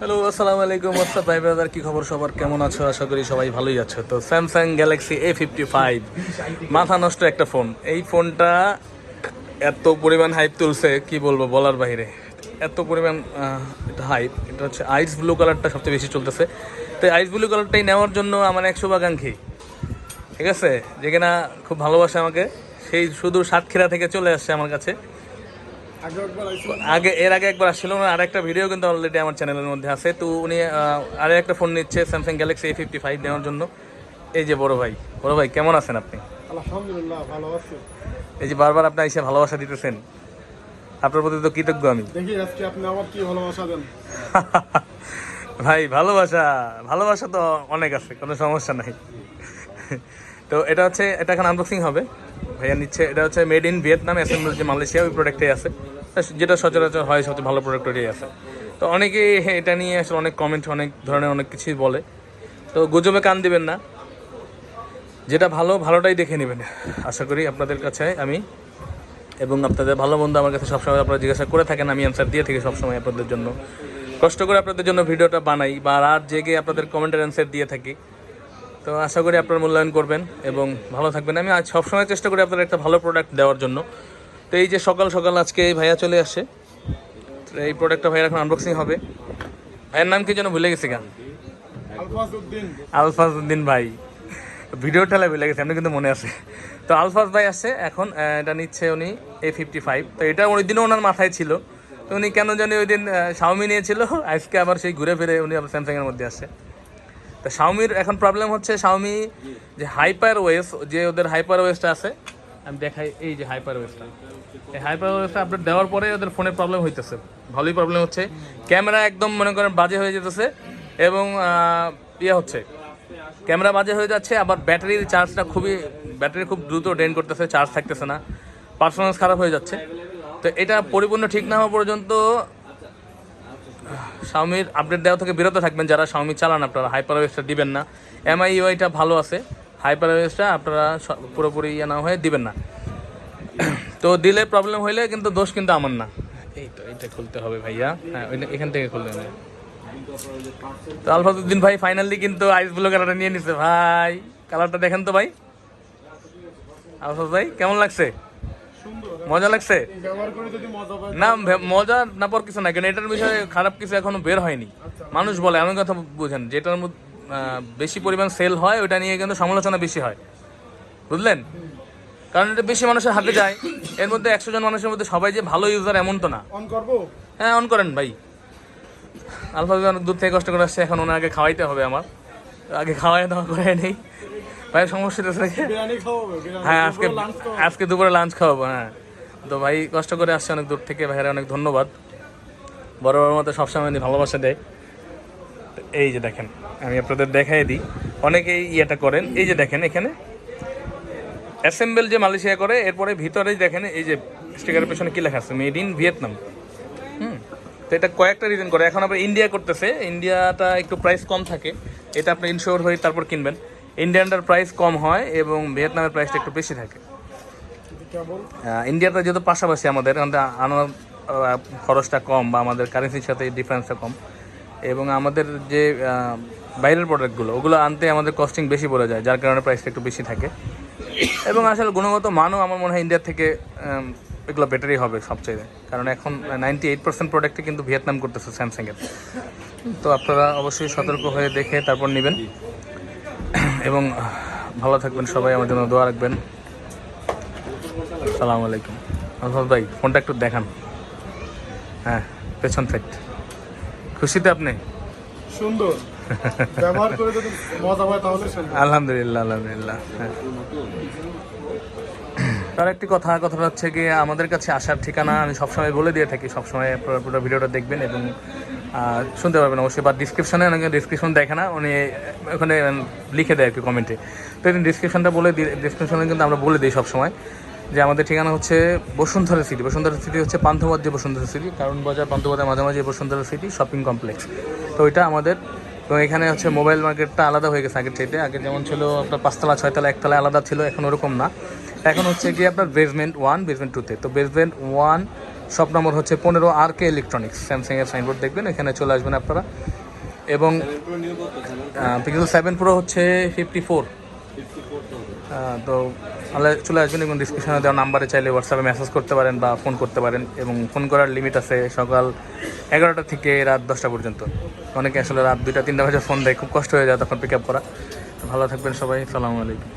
Hello, আসসালামু আলাইকুম। WhatsApp ভাই ব্রাদার, কি খবর সবার? কেমন আছো? আশা করি সবাই ভালোই আছো। তো স্যামসাং গ্যালাক্সি A55 মাথা নষ্ট একটা ফোন। এই ফোনটা এত পরিমাণ হাইপ তুলছে, কি বলবো, বলার বাইরে। এত পরিমাণ এটা হাইপ। এটা হচ্ছে আইস ব্লু কালারটা সবচেয়ে বেশি চলতেছে। তো আইস ব্লু কালারটাই নেওয়ার জন্য আমার এক শুভাকাঙ্ক্ষী, ঠিক আছে, যে কিনা খুব ভালোবাসে আমাকে, সেই শুধু সাতক্ষীরা থেকে চলে আসছে আমার কাছে। এর আগে একবার আসছিল না, আর একটা ভিডিও কিন্তু অলরেডি আমার চ্যানেলের মধ্যে আছে। তো উনি আরও একটা ফোন নিচ্ছে স্যামসাং গ্যালাক্সি A55 নেওয়ার জন্য। এই যে বড় ভাই কেমন আছেন আপনি? আলহামদুলিল্লাহ ভালো আছি। এই যে বারবার আপনি এসে ভালোবাসা দিতেছেন, আপনার প্রতি তো কৃতজ্ঞ আমি। দেখি আজকে আপনি আমার কি ভালোবাসা দেন। ভাই ভালোবাসা তো অনেক আছে, কোনো সমস্যা নাই। তো এটা এখন আনবক্সিং হবে, ভাইয়া নিচ্ছে। এটা হচ্ছে মেড ইন ভিয়েতনাম, অ্যাসেম্বল যে মালয়েশিয়া, ওই প্রোডাক্টে আছে, যেটা সচরাচর হয়, সবচেয়ে ভালো প্রোডাক্ট ওটাই আছে। তো অনেকেই এটা নিয়ে আসলে অনেক কমেন্ট, অনেক ধরনের অনেক কিছুই বলে। তো গুজবে কান দিবেন না, যেটা ভালোটাই দেখে নেবেন। আশা করি আপনাদের কাছে আমি এবং আপনাদের ভালো বন্ধু আমার কাছে সবসময় আপনারা জিজ্ঞাসা করে থাকেন, আমি অ্যান্সার দিয়ে থাকি সবসময় আপনাদের জন্য। কষ্ট করে আপনাদের জন্য ভিডিওটা বানাই বা রাত জেগে আপনাদের কমেন্টের অ্যান্সার দিয়ে থাকি। তো আশা করি আপনারা মূল্যায়ন করবেন এবং ভালো থাকবেন। আমি আজ সবসময় চেষ্টা করি আপনাদের একটা ভালো প্রোডাক্ট দেওয়ার জন্য। তো এই যে সকাল সকাল আজকে এই ভাইয়া চলে আসছে, এই প্রোডাক্টটা ভাইয়ার এখন আনবক্সিং হবে। ভাইয়ের নাম কি যেন ভুলে গেছি গা? আলফাজ উদ্দিন ভাই। ভিডিও ঠেলা ভুলে গেছে, আপনি কিন্তু মনে আছে। তো আলফাজ ভাই আসছে এখন, এটা নিচ্ছে উনি A55। তো এটা ওই দিনও ওনার মাথায় ছিল। তো উনি কেন জানি ওই দিন শাওমি নিয়েছিল, আজকে আবার সেই ঘুরে ফিরে উনি আবার স্যামসাংয়ের মধ্যে আসছে। তা শাওমির এখন প্রবলেম হচ্ছে, শাওমি যে হাইপার ওয়েস, যে ওদের হাইপার ওয়েসটা আছে, আমি দেখাই। এই যে হাইপার ওয়েসটা, এই হাইপার ওয়েসটা আপডেট দেওয়ার পরে ওদের ফোনের প্রবলেম হইতেছে, ভালোই প্রবলেম হচ্ছে। ক্যামেরা একদম মনে করেন বাজে হয়ে যেতেছে এবং হচ্ছে ক্যামেরা বাজে হয়ে যাচ্ছে। আবার ব্যাটারির চার্জটা ব্যাটারি খুব দ্রুত ড্রেন করতেছে, চার্জ থাকতেছে না, পারফরমেন্স খারাপ হয়ে যাচ্ছে। তো এটা পরিপূর্ণ ঠিক না হওয়া পর্যন্ত শাওমির আপডেট দেওয়া থেকে বিরত থাকবেন। যারা শাওমি চালান আপনারা হাইপার ওয়েসটা দিবেন না। MIUIটা ভালো আছে, হাইপার ওয়েসটা আপনারা পুরোপুরি না হয়ে দিবেন না। তো দিলে প্রবলেম হইলে কিন্তু দোষ কিন্তু আমার না। এই তো এটা খুলতে হবে ভাইয়া, হ্যাঁ এখান থেকে খুলতে হবে। তো আলফাজউদ্দিন ভাই ফাইনালি কিন্তু আইস ব্লু কালারটা নিয়ে নিছে ভাই। কালারটা দেখেন তো ভাই। আলফাজ ভাই কেমন লাগছে? মজা লাগছে না? মজা না পর কিছু না, কেন এটার বিষয়ে খারাপ কিছু এখনো বের হয়নি। মানুষ বলে, এমন কথা বুঝেন, যেটার মধ্যে বেশি পরিমাণ সেল হয় ওইটা নিয়ে কিন্তু সমালোচনা বেশি হয়, বুঝলেন? কারণ এটা বেশি মানুষের হাতে যায়। এর মধ্যে 100 জন মানুষের মধ্যে সবাই যে ভালো ইউজার এমন তো না। হ্যাঁ অন করেন ভাই। আলফাজ অনেক দূর থেকে কষ্ট করে আসছে, এখন ওনার আগে খাওয়াইতে হবে আমার। আগে খাওয়াই দাওয়া করে নেই ভাই, সমস্যা আছে। হ্যাঁ আজকে দুপুরে লাঞ্চ খাওয়াবো। হ্যাঁ তো ভাই কষ্ট করে আসছে অনেক দূর থেকে, ভাইয়ের অনেক ধন্যবাদ। বড় মতো সবসময় ভালোবাসা দেয়। এই যে দেখেন, আমি আপনাদের দেখাই দিই, অনেকেই ইয়েটা করেন। এই যে দেখেন এখানে অ্যাসেম্বল যে মালয়েশিয়া করে, এরপরে ভিতরেই দেখেন এই যে স্টিকারের পেছনে কি লেখা আছে, মেড ইন ভিয়েতনাম। তো এটা কয়েকটা রিজন করে। এখন আবার ইন্ডিয়া করতেছে, ইন্ডিয়াটা একটু প্রাইস কম থাকে, এটা আপনি ইনশিওর হয়ে তারপর কিনবেন। ইন্ডিয়ানটার প্রাইস কম হয় এবং ভিয়েতনামের প্রাইসটা একটু বেশি থাকে। ইন্ডিয়াটা যেহেতু পাশাপাশি আমাদের আনার খরচটা কম বা আমাদের কারেন্সির সাথে ডিফারেন্সটা কম, এবং আমাদের যে বাইরের প্রোডাক্টগুলো ওগুলো আনতে আমাদের কস্টিং বেশি পড়ে যায়, যার কারণে প্রাইসটা একটু বেশি থাকে। এবং আসলে গুণগত মানও আমার মনে হয় ইন্ডিয়ার থেকে এগুলো বেটারই হবে সবচেয়ে, কারণ এখন 98% প্রোডাক্টে কিন্তু ভিয়েতনাম করতেছে স্যামসাংয়ের। তো আপনারা অবশ্যই সতর্ক হয়ে দেখে তারপর নেবেন এবং ভালো থাকবেন সবাই, আমার জন্য দোয়া রাখবেন। আসসালামু আলাইকুম। আলফাজ ভাই ফোনটা একটু দেখান। হ্যাঁ পেছন সাইড। খুশিতে আপনি? সুন্দর ব্যবহার করে যদি মজা হয় তাহলে সুন্দর। আলহামদুলিল্লাহ। হ্যাঁ তার একটি কথাটা হচ্ছে গিয়ে, আমাদের কাছে আসার ঠিকানা আমি সবসময় বলে দিয়ে থাকি, সবসময় পুরো ভিডিওটা দেখবেন এবং শুনতে পারবেন অবশ্যই। বা অনেকে ডিসক্রিপশন দেখে না, উনি ওখানে লিখে দেয় আর কি কমেন্টে। তো এই ডিসক্রিপশনটা ডিসক্রিপশনে কিন্তু আমরা বলে দিই সবসময় যে আমাদের ঠিকানা হচ্ছে বসুন্ধরা সিটি। বসুন্ধরা সিটি হচ্ছে পান্থপথ যে বসুন্ধরা সিটি, কারণ বাজার পান্থপথের মাঝামাঝি বসুন্ধরা সিটি শপিং কমপ্লেক্স। তো ওইটা আমাদের। তো এখানে হচ্ছে মোবাইল মার্কেটটা আলাদা হয়ে গেছে আগের চাইতে। আগে যেমন ছিল আপনার 5 তলা 6 তলা, 1 তলায় আলাদা ছিল, এখন ওরকম না। এখন হচ্ছে কি আপনার বেসমেন্ট 1 বেসমেন্ট 2তে। তো বেসমেন্ট 1 শপ নম্বর হচ্ছে 15 RK ইলেকট্রনিক্স, স্যামসাংয়ের সাইনবোর্ড দেখবেন, এখানে চলে আসবেন আপনারা। এবং পিক্সেল 7 প্রো হচ্ছে 54। তো তাহলে চলে আসবেন এবং ডিসক্রিপশনে দেওয়া নাম্বারে চাইলে হোয়াটসঅ্যাপে মেসেজ করতে পারেন বা ফোন করতে পারেন, এবং ফোন করার লিমিট আছে সকাল 11টা থেকে রাত 10টা পর্যন্ত। অনেকে আসলে রাত 2টা 3টা বাজে ফোন দেয়, খুব কষ্ট হয়ে যায় তখন পিক আপ করা। ভালো থাকবেন সবাই, আসসালামু আলাইকুম।